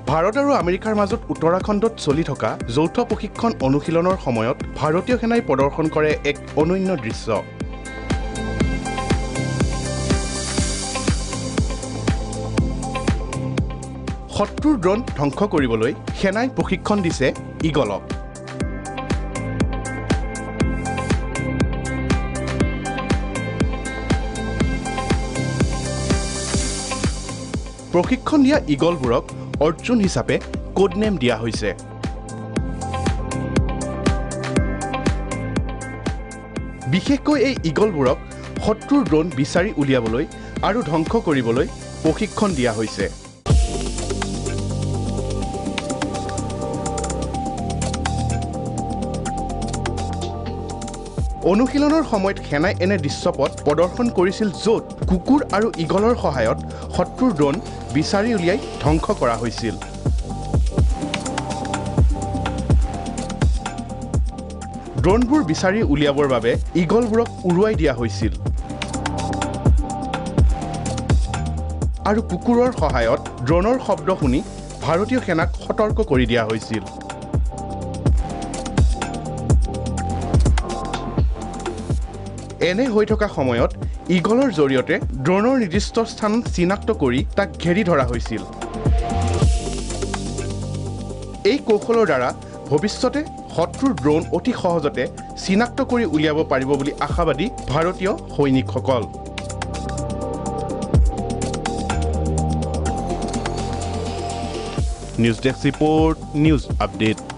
ভাৰত আৰু আমেৰিকাৰ মাজত উত্তৰাখণ্ডত চলি থকা যৌথ প্ৰশিক্ষণ অনুশীলনৰ সময়ত ভাৰতীয় সেনাই প্ৰদৰ্শন কৰে এক অনন্য দৃশ্য। শত্ৰুৰ ড্ৰোন ধ্বংস কৰিবলৈ সেনাই প্ৰশিক্ষণ দিছে ঈগলক। প্ৰশিক্ষণ দিয়া ঈগলবোৰক অৰ্জুন হিচাপে কোড নেম দিয়া হৈছে। বিশেষকৈ এই ঈগলবোৰক শত্ৰুৰ ড্ৰোন বিচাৰি উলিয়াবলৈ আৰু ধ্বংস কৰিবলৈ প্ৰশিক্ষণ দিয়া হৈছে। অনুশীলনৰ সময়ত সেনাই এনে দৃশ্যপট প্ৰদৰ্শন কৰিছিল য'ত কুকুৰ আৰু ঈগলৰ সহায়ত শত্ৰুৰ ড্ৰোন বিচাৰি উলিয়াই ধ্বংস কৰা হৈছিল। ড্ৰোনবোৰ বিচাৰি উলিয়াবৰ বাবে ঈগলবোৰক উৰুৱাই দিয়া হৈছিল আৰু কুকুৰৰ সহায়ত ড্ৰোনৰ শব্দ শুনি ভাৰতীয় সেনাক সতৰ্ক কৰি দিয়া হৈছিল। এনে হৈ থকা সময়ত ঈগলৰ জৰিয়তে ড্ৰোনৰ নিৰ্দিষ্ট স্থান চিনাক্ত কৰি তাক ঘেৰি ধৰা হৈছিল। এই কৌশলৰ দ্বাৰা ভৱিষ্যতে শত্ৰুৰ ড্ৰোন অতি সহজতে চিনাক্ত কৰি উলিয়াব পাৰিব বুলি আশাবাদী ভাৰতীয় সৈনিকসকল। News desk report, news update.